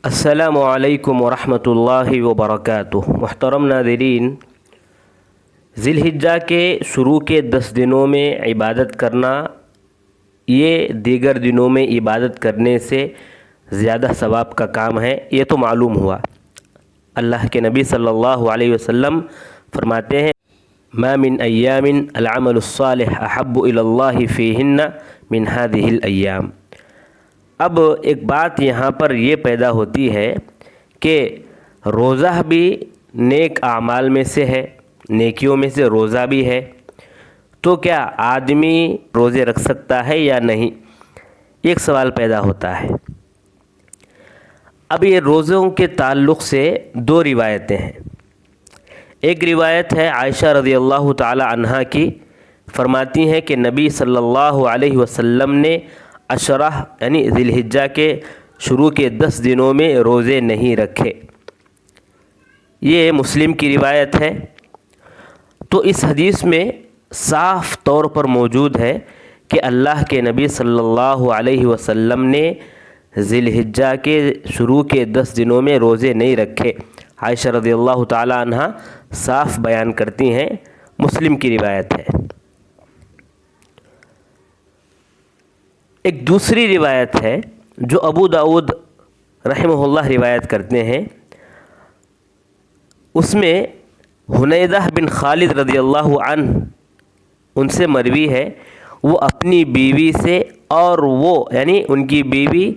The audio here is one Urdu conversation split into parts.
السلام علیکم ورحمۃ اللہ وبرکاتہ۔ محترم ناظرین، ذی الحجہ کے شروع کے 10 دنوں میں عبادت کرنا یہ دیگر دنوں میں عبادت کرنے سے زیادہ ثواب کا کام ہے، یہ تو معلوم ہوا۔ اللہ کے نبی صلی اللہ علیہ وسلم فرماتے ہیں ما من ایام العمل الصالح احب الی اللہ فیہن من هذه الایام۔ اب ایک بات یہاں پر یہ پیدا ہوتی ہے کہ روزہ بھی نیک اعمال میں سے ہے، نیکیوں میں سے روزہ بھی ہے، تو کیا آدمی روزے رکھ سکتا ہے یا نہیں؟ ایک سوال پیدا ہوتا ہے۔ اب یہ روزوں کے تعلق سے 2 روایتیں ہیں۔ ایک روایت ہے عائشہ رضی اللہ تعالی عنہا کی، فرماتی ہیں کہ نبی صلی اللہ علیہ وسلم نے عشرہ یعنی ذی الحجہ کے شروع کے 10 دنوں میں روزے نہیں رکھے۔ یہ مسلم کی روایت ہے۔ تو اس حدیث میں صاف طور پر موجود ہے کہ اللہ کے نبی صلی اللہ علیہ وسلم نے ذی الحجہ کے شروع کے 10 دنوں میں روزے نہیں رکھے۔ عائشہ رضی اللہ تعالی عنہا صاف بیان کرتی ہیں، مسلم کی روایت ہے۔ ایک دوسری روایت ہے جو ابو داؤد رحمہ اللہ روایت کرتے ہیں، اس میں حنیدہ بن خالد رضی اللہ عنہ ان سے مروی ہے، وہ اپنی بیوی سے اور وہ یعنی ان کی بیوی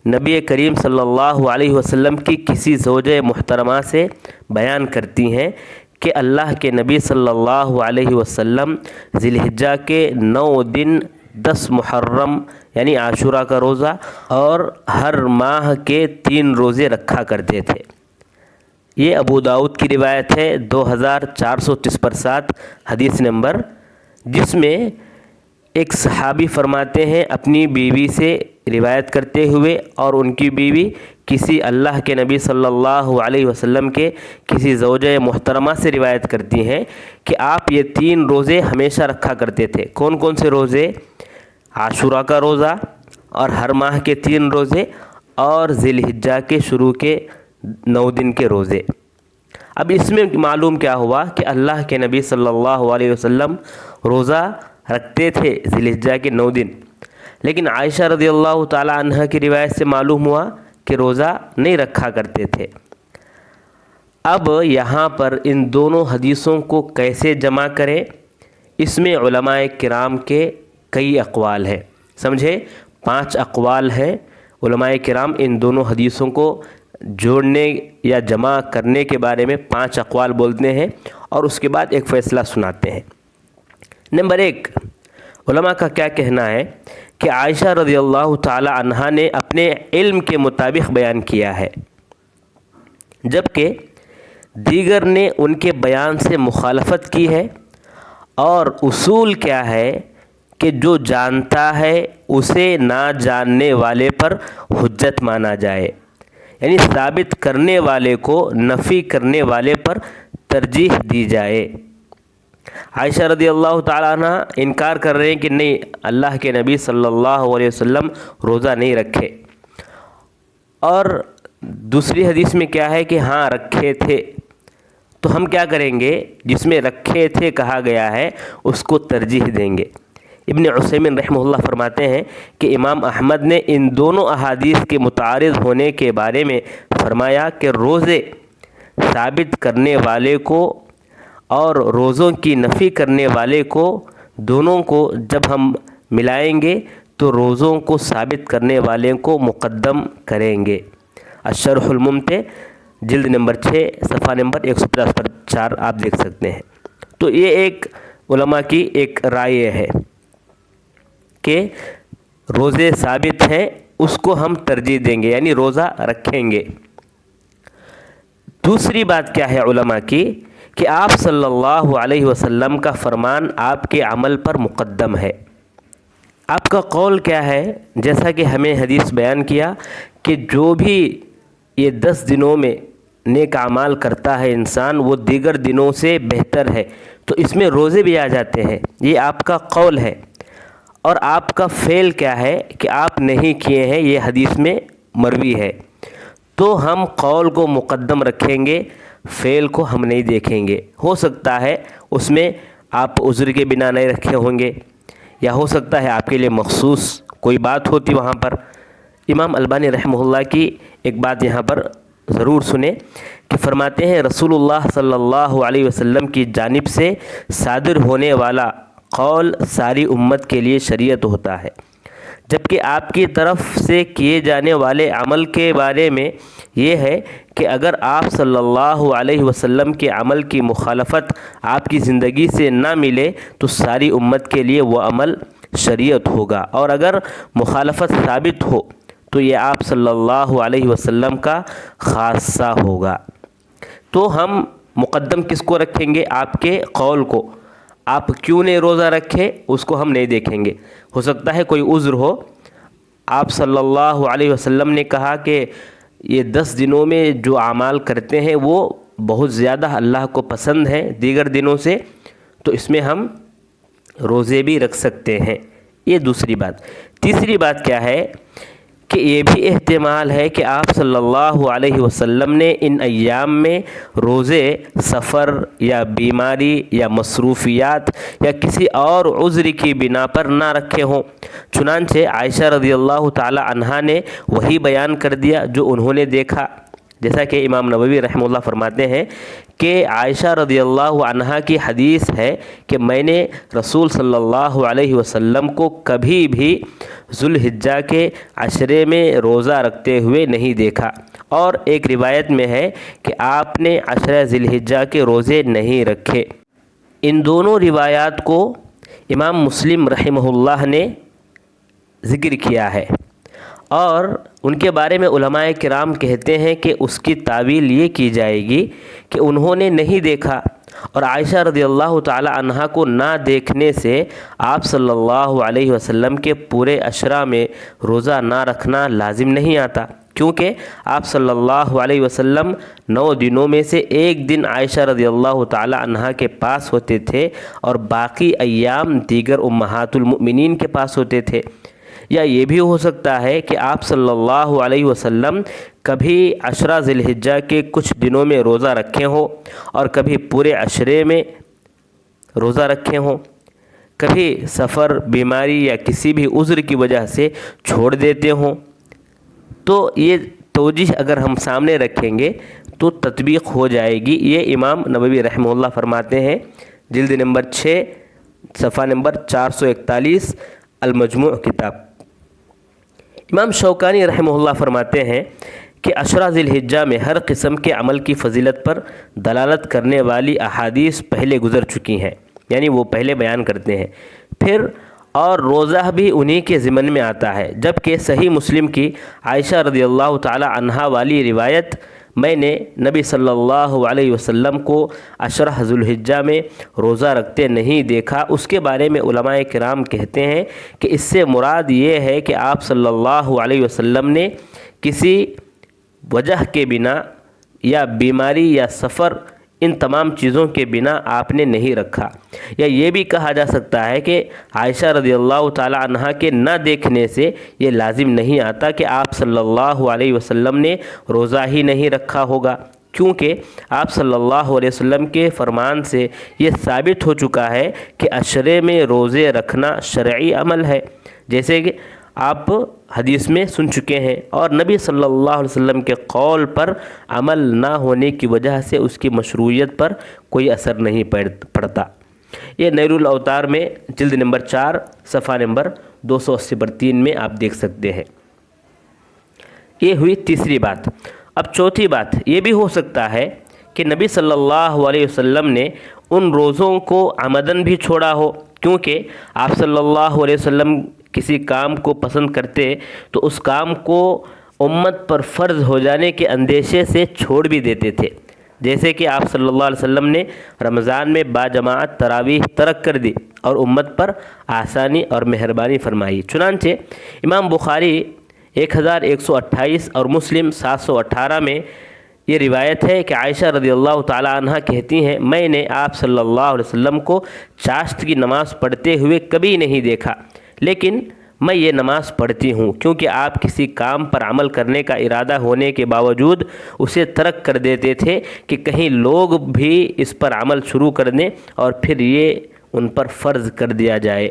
نبی کریم صلی اللہ علیہ وسلم کی کسی زوجہ محترمہ سے بیان کرتی ہیں کہ اللہ کے نبی صلی اللہ علیہ وسلم ذی الحجہ کے 9 دن 10 محرم یعنی عاشورہ کا روزہ اور ہر ماہ کے 3 روزے رکھا کرتے تھے۔ یہ ابو داؤد کی روایت ہے 2447 حدیث نمبر، جس میں ایک صحابی فرماتے ہیں اپنی بیوی سے روایت کرتے ہوئے، اور ان کی بیوی کسی اللہ کے نبی صلی اللہ علیہ وسلم کے کسی زوجہ محترمہ سے روایت کرتی ہیں کہ آپ یہ 3 روزے ہمیشہ رکھا کرتے تھے۔ کون کون سے روزے؟ عاشورہ کا روزہ اور ہر ماہ کے 3 روزے اور ذی الحجہ کے شروع کے 9 دن کے روزے۔ اب اس میں معلوم کیا ہوا کہ اللہ کے نبی صلی اللہ علیہ وسلم روزہ رکھتے تھے ذی الحجہ کے 9 دن، لیکن عائشہ رضی اللہ تعالی عنہ کی روایت سے معلوم ہوا کہ روزہ نہیں رکھا کرتے تھے۔ اب یہاں پر ان دونوں حدیثوں کو کیسے جمع کریں، اس میں علماء کرام کے کئی اقوال ہیں۔ سمجھے، 5 اقوال ہیں۔ علماء کرام ان دونوں حدیثوں کو جوڑنے یا جمع کرنے کے بارے میں 5 اقوال بولتے ہیں اور اس کے بعد ایک فیصلہ سناتے ہیں۔ نمبر 1، علماء کا کیا کہنا ہے کہ عائشہ رضی اللہ تعالی عنہا نے اپنے علم کے مطابق بیان کیا ہے، جبکہ دیگر نے ان کے بیان سے مخالفت کی ہے، اور اصول کیا ہے کہ جو جانتا ہے اسے نہ جاننے والے پر حجت مانا جائے، یعنی ثابت کرنے والے کو نفی کرنے والے پر ترجیح دی جائے۔ عائشہ رضی اللہ تعالیٰ عنہ انکار کر رہے ہیں کہ نہیں، اللہ کے نبی صلی اللہ علیہ وسلم روزہ نہیں رکھے، اور دوسری حدیث میں کیا ہے کہ ہاں رکھے تھے۔ تو ہم کیا کریں گے؟ جس میں رکھے تھے کہا گیا ہے اس کو ترجیح دیں گے۔ ابن عثیمین رحمہ اللہ فرماتے ہیں کہ امام احمد نے ان دونوں احادیث کے متعارض ہونے کے بارے میں فرمایا کہ روزے ثابت کرنے والے کو اور روزوں کی نفی کرنے والے کو، دونوں کو جب ہم ملائیں گے تو روزوں کو ثابت کرنے والے کو مقدم کریں گے۔ الشرح الممتع جلد نمبر 6 صفحہ نمبر 150 پر 4 آپ دیکھ سکتے ہیں۔ تو یہ ایک علماء کی ایک رائے ہے کہ روزے ثابت ہیں اس کو ہم ترجیح دیں گے، یعنی روزہ رکھیں گے۔ دوسری بات کیا ہے علماء کی کہ آپ صلی اللہ علیہ وسلم کا فرمان آپ کے عمل پر مقدم ہے۔ آپ کا قول کیا ہے؟ جیسا کہ ہمیں حدیث بیان کیا کہ جو بھی یہ 10 دنوں میں نیک اعمال کرتا ہے انسان، وہ دیگر دنوں سے بہتر ہے، تو اس میں روزے بھی آ جاتے ہیں، یہ آپ کا قول ہے۔ اور آپ کا فعل کیا ہے کہ آپ نہیں کیے ہیں، یہ حدیث میں مروی ہے۔ تو ہم قول کو مقدم رکھیں گے، فعل کو ہم نہیں دیکھیں گے۔ ہو سکتا ہے اس میں آپ عذر کے بنا نہیں رکھے ہوں گے، یا ہو سکتا ہے آپ کے لیے مخصوص کوئی بات ہوتی وہاں پر۔ امام البانی رحمہ اللہ کی ایک بات یہاں پر ضرور سنیں کہ فرماتے ہیں رسول اللہ صلی اللہ علیہ وسلم کی جانب سے صادر ہونے والا قول ساری امت کے لیے شریعت ہوتا ہے، جبکہ آپ کی طرف سے کیے جانے والے عمل کے بارے میں یہ ہے کہ اگر آپ صلی اللہ علیہ وسلم کے عمل کی مخالفت آپ کی زندگی سے نہ ملے تو ساری امت کے لیے وہ عمل شریعت ہوگا، اور اگر مخالفت ثابت ہو تو یہ آپ صلی اللہ علیہ وسلم کا خاصہ ہوگا۔ تو ہم مقدم کس کو رکھیں گے؟ آپ کے قول کو۔ آپ کیوں نہیں روزہ رکھے اس کو ہم نہیں دیکھیں گے۔ ہو سکتا ہے کوئی عذر ہو، آپ صلی اللہ علیہ وسلم نے کہا کہ یہ 10 دنوں میں جو اعمال کرتے ہیں وہ بہت زیادہ اللہ کو پسند ہیں دیگر دنوں سے، تو اس میں ہم روزے بھی رکھ سکتے ہیں۔ یہ دوسری بات۔ تیسری بات کیا ہے کہ یہ بھی احتمال ہے کہ آپ صلی اللہ علیہ وسلم نے ان ایام میں روزے سفر یا بیماری یا مصروفیات یا کسی اور عذر کی بنا پر نہ رکھے ہوں۔ چنانچہ عائشہ رضی اللہ تعالی عنہا نے وہی بیان کر دیا جو انہوں نے دیکھا، جیسا کہ امام نووی رحمہ اللہ فرماتے ہیں کہ عائشہ رضی اللہ عنہا کی حدیث ہے کہ میں نے رسول صلی اللہ علیہ وسلم کو کبھی بھی ذوالحجہ کے عشرے میں روزہ رکھتے ہوئے نہیں دیکھا، اور ایک روایت میں ہے کہ آپ نے عشرہ ذی الحجہ کے روزے نہیں رکھے۔ ان دونوں روایات کو امام مسلم رحمہ اللہ نے ذکر کیا ہے، اور ان کے بارے میں علماء کرام کہتے ہیں کہ اس کی تعویل یہ کی جائے گی کہ انہوں نے نہیں دیکھا، اور عائشہ رضی اللہ تعالی عنہا کو نہ دیکھنے سے آپ صلی اللہ علیہ وسلم کے پورے عشرہ میں روزہ نہ رکھنا لازم نہیں آتا، کیونکہ آپ صلی اللہ علیہ وسلم 9 دنوں میں سے ایک دن عائشہ رضی اللہ تعالی عنہا کے پاس ہوتے تھے اور باقی ایام دیگر امہات المؤمنین کے پاس ہوتے تھے۔ یا یہ بھی ہو سکتا ہے کہ آپ صلی اللہ علیہ وسلم کبھی عشرہ ذی الحجہ کے کچھ دنوں میں روزہ رکھے ہوں اور کبھی پورے عشرے میں روزہ رکھے ہوں، کبھی سفر، بیماری یا کسی بھی عذر کی وجہ سے چھوڑ دیتے ہوں۔ تو یہ توجیہ اگر ہم سامنے رکھیں گے تو تطبیق ہو جائے گی۔ یہ امام نووی رحمہ اللہ فرماتے ہیں، جلد نمبر 6 صفحہ نمبر 441 المجموع کتاب۔ امام شوکانی رحمہ اللہ فرماتے ہیں کہ عشرہ ذی الحجہ میں ہر قسم کے عمل کی فضیلت پر دلالت کرنے والی احادیث پہلے گزر چکی ہیں، یعنی وہ پہلے بیان کرتے ہیں۔ پھر اور روزہ بھی انہی کے ضمن میں آتا ہے، جبکہ صحیح مسلم کی عائشہ رضی اللہ تعالی عنہا والی روایت میں نے نبی صلی اللہ علیہ وسلم کو عشرہ ذی الحجہ میں روزہ رکھتے نہیں دیکھا، اس کے بارے میں علماء کرام کہتے ہیں کہ اس سے مراد یہ ہے کہ آپ صلی اللہ علیہ وسلم نے کسی وجہ کے بنا یا بیماری یا سفر، ان تمام چیزوں کے بنا آپ نے نہیں رکھا۔ یا یہ بھی کہا جا سکتا ہے کہ عائشہ رضی اللہ تعالی عنہا کے نہ دیکھنے سے یہ لازم نہیں آتا کہ آپ صلی اللہ علیہ وسلم نے روزہ ہی نہیں رکھا ہوگا، کیونکہ آپ صلی اللہ علیہ وسلم کے فرمان سے یہ ثابت ہو چکا ہے کہ عشرے میں روزے رکھنا شرعی عمل ہے، جیسے کہ آپ حدیث میں سن چکے ہیں، اور نبی صلی اللہ علیہ وسلم کے قول پر عمل نہ ہونے کی وجہ سے اس کی مشروعیت پر کوئی اثر نہیں پڑتا۔ یہ نیل الاوطار میں جلد نمبر 4 صفحہ نمبر 280 پر 3 میں آپ دیکھ سکتے ہیں۔ یہ ہوئی تیسری بات۔ اب چوتھی بات یہ بھی ہو سکتا ہے کہ نبی صلی اللہ علیہ وسلم نے ان روزوں کو عمدن بھی چھوڑا ہو، کیونکہ آپ صلی اللہ علیہ وسلم کسی کام کو پسند کرتے تو اس کام کو امت پر فرض ہو جانے کے اندیشے سے چھوڑ بھی دیتے تھے، جیسے کہ آپ صلی اللہ علیہ وسلم نے رمضان میں باجماعت تراویح ترک کر دی اور امت پر آسانی اور مہربانی فرمائی۔ چنانچہ امام بخاری 1128 اور مسلم 718 میں یہ روایت ہے کہ عائشہ رضی اللہ تعالی عنہ کہتی ہیں، میں نے آپ صلی اللہ علیہ وسلم کو چاشت کی نماز پڑھتے ہوئے کبھی نہیں دیکھا، لیکن میں یہ نماز پڑھتی ہوں کیونکہ آپ کسی کام پر عمل کرنے کا ارادہ ہونے کے باوجود اسے ترک کر دیتے تھے کہ کہیں لوگ بھی اس پر عمل شروع کر دیں اور پھر یہ ان پر فرض کر دیا جائے۔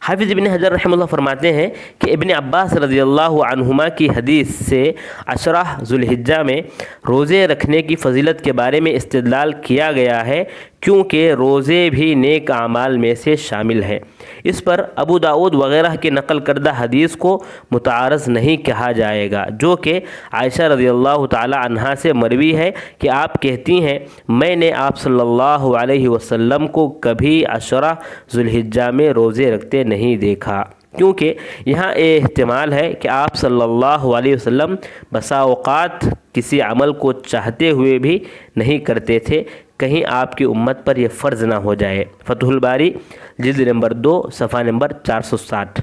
حافظ ابن حجر رحمہ اللہ فرماتے ہیں کہ ابن عباس رضی اللہ عنہما کی حدیث سے عشرہ ذو الحجہ میں روزے رکھنے کی فضیلت کے بارے میں استدلال کیا گیا ہے کیونکہ روزے بھی نیک اعمال میں سے شامل ہیں۔ اس پر ابو داؤد وغیرہ کی نقل کردہ حدیث کو متعارض نہیں کہا جائے گا، جو کہ عائشہ رضی اللہ تعالی عنہا سے مروی ہے کہ آپ کہتی ہیں میں نے آپ صلی اللہ علیہ وسلم کو کبھی عشرہ ذو الحجہ میں روزے رکھتے نہیں دیکھا، کیونکہ یہاں یہ احتمال ہے کہ آپ صلی اللہ علیہ وسلم بسا اوقات کسی عمل کو چاہتے ہوئے بھی نہیں کرتے تھے، کہیں آپ کی امت پر یہ فرض نہ ہو جائے۔ فتح الباری جلد نمبر 2 صفحہ نمبر 460۔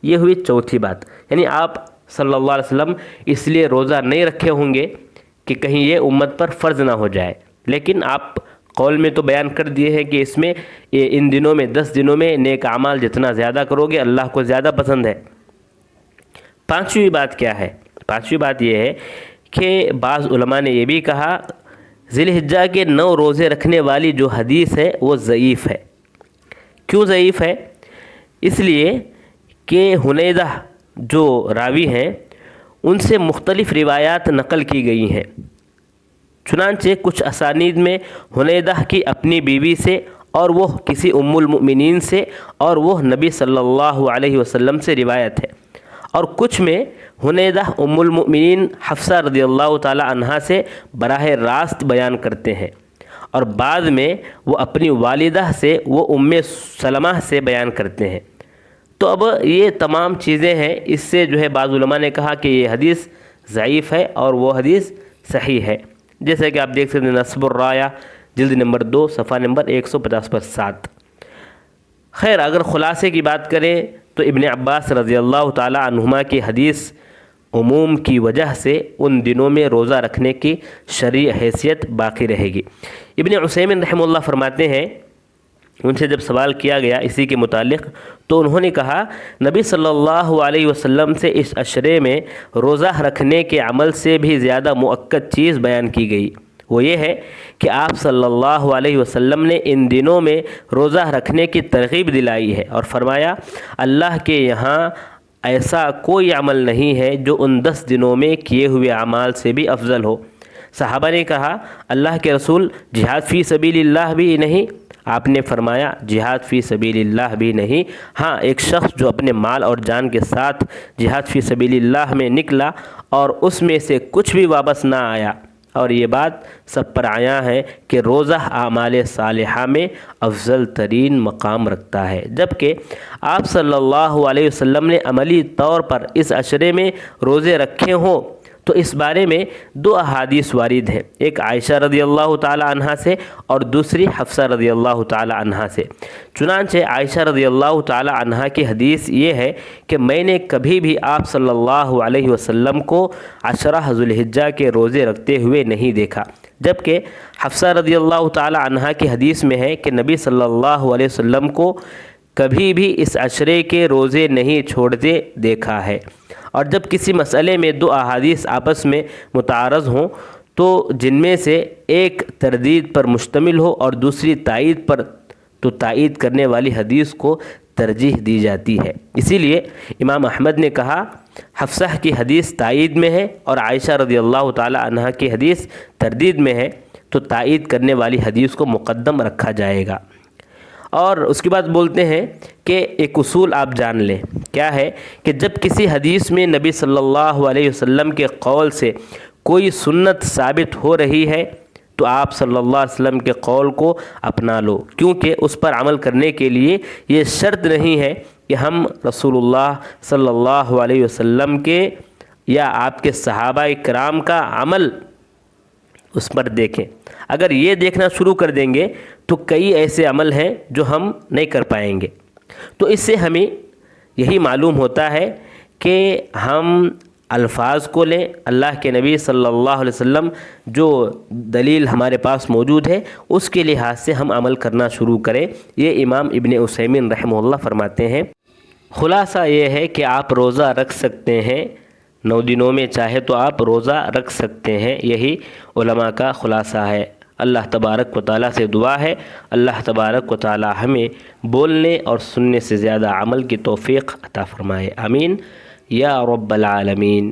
یہ ہوئی چوتھی بات، یعنی آپ صلی اللہ علیہ وسلم اس لیے روزہ نہیں رکھے ہوں گے کہ کہیں یہ امت پر فرض نہ ہو جائے، لیکن آپ قول میں تو بیان کر دیے ہیں کہ اس میں ان دنوں میں 10 دنوں میں نیک اعمال جتنا زیادہ کرو گے اللہ کو زیادہ پسند ہے۔ پانچویں بات کیا ہے؟ پانچویں بات یہ ہے کہ بعض علماء نے یہ بھی کہا ذی الحجہ کے 9 روزے رکھنے والی جو حدیث ہے وہ ضعیف ہے۔ کیوں ضعیف ہے؟ اس لیے کہ حنیدہ جو راوی ہیں ان سے مختلف روایات نقل کی گئی ہیں، چنانچہ کچھ اسانید میں حنیدہ کی اپنی بیوی سے اور وہ کسی ام المؤمنین سے اور وہ نبی صلی اللہ علیہ وسلم سے روایت ہے، اور کچھ میں حنیدہ ام المؤمنین حفصہ رضی اللہ تعالی عنہا سے براہ راست بیان کرتے ہیں، اور بعد میں وہ اپنی والدہ سے وہ ام سلمہ سے بیان کرتے ہیں۔ تو اب یہ تمام چیزیں ہیں، اس سے جو ہے بعض علماء نے کہا کہ یہ حدیث ضعیف ہے اور وہ حدیث صحیح ہے، جیسا کہ آپ دیکھ سکتے ہیں نصب الرایہ جلد نمبر 2 صفحہ نمبر 150 پر 7۔ خیر، اگر خلاصے کی بات کریں تو ابن عباس رضی اللہ تعالی عنہما کی حدیث عموم کی وجہ سے ان دنوں میں روزہ رکھنے کی شرعی حیثیت باقی رہے گی۔ ابن عثیمین رحمہ اللہ فرماتے ہیں، ان سے جب سوال کیا گیا اسی کے متعلق تو انہوں نے کہا نبی صلی اللہ علیہ وسلم سے اس عشرے میں روزہ رکھنے کے عمل سے بھی زیادہ مؤکد چیز بیان کی گئی، وہ یہ ہے کہ آپ صلی اللہ علیہ وسلم نے ان دنوں میں روزہ رکھنے کی ترغیب دلائی ہے اور فرمایا اللہ کے یہاں ایسا کوئی عمل نہیں ہے جو ان 10 دنوں میں کیے ہوئے اعمال سے بھی افضل ہو۔ صحابہ نے کہا اللہ کے رسول جہاد فی سبیل اللہ بھی نہیں؟ آپ نے فرمایا جہاد فی سبیل اللہ بھی نہیں، ہاں ایک شخص جو اپنے مال اور جان کے ساتھ جہاد فی سبیل اللہ میں نکلا اور اس میں سے کچھ بھی واپس نہ آیا، اور یہ بات سب پر عیاں ہے کہ روزہ اعمال صالحہ میں افضل ترین مقام رکھتا ہے، جبکہ آپ صلی اللہ علیہ وسلم نے عملی طور پر اس عشرے میں روزے رکھے ہوں تو اس بارے میں 2 احادیث وارد ہیں، ایک عائشہ رضی اللہ تعالی عنہا سے اور دوسری حفصہ رضی اللہ تعالی عنہا سے۔ چنانچہ عائشہ رضی اللہ تعالی عنہا کی حدیث یہ ہے کہ میں نے کبھی بھی آپ صلی اللہ علیہ وسلم کو عشرہ ذو الحجہ کے روزے رکھتے ہوئے نہیں دیکھا، جبکہ حفصہ رضی اللہ تعالی عنہا کی حدیث میں ہے کہ نبی صلی اللہ علیہ وسلم کو کبھی بھی اس عشرے کے روزے نہیں چھوڑتے دیکھا ہے۔ اور جب کسی مسئلے میں 2 احادیث آپس میں متعارض ہوں تو جن میں سے ایک تردید پر مشتمل ہو اور دوسری تائید پر، تو تائید کرنے والی حدیث کو ترجیح دی جاتی ہے۔ اسی لیے امام احمد نے کہا حفصہ کی حدیث تائید میں ہے اور عائشہ رضی اللہ تعالی عنہا کی حدیث تردید میں ہے، تو تائید کرنے والی حدیث کو مقدم رکھا جائے گا۔ اور اس کے بعد بولتے ہیں کہ ایک اصول آپ جان لیں، کیا ہے کہ جب کسی حدیث میں نبی صلی اللہ علیہ وسلم کے قول سے کوئی سنت ثابت ہو رہی ہے تو آپ صلی اللہ علیہ وسلم کے قول کو اپنا لو، کیونکہ اس پر عمل کرنے کے لیے یہ شرط نہیں ہے کہ ہم رسول اللہ صلی اللہ علیہ وسلم کے یا آپ کے صحابہ کرام کا عمل اس پر دیکھیں۔ اگر یہ دیکھنا شروع کر دیں گے تو کئی ایسے عمل ہیں جو ہم نہیں کر پائیں گے۔ تو اس سے ہمیں یہی معلوم ہوتا ہے کہ ہم الفاظ کو لیں، اللہ کے نبی صلی اللہ علیہ وسلم جو دلیل ہمارے پاس موجود ہے اس کے لحاظ سے ہم عمل کرنا شروع کریں۔ یہ امام ابن عثیمین رحمہ اللہ فرماتے ہیں۔ خلاصہ یہ ہے کہ آپ روزہ رکھ سکتے ہیں 9 دنوں میں، چاہے تو آپ روزہ رکھ سکتے ہیں، یہی علماء کا خلاصہ ہے۔ اللہ تبارک و تعالیٰ سے دعا ہے اللہ تبارک و تعالیٰ ہمیں بولنے اور سننے سے زیادہ عمل کی توفیق عطا فرمائے، آمین یا رب العالمین۔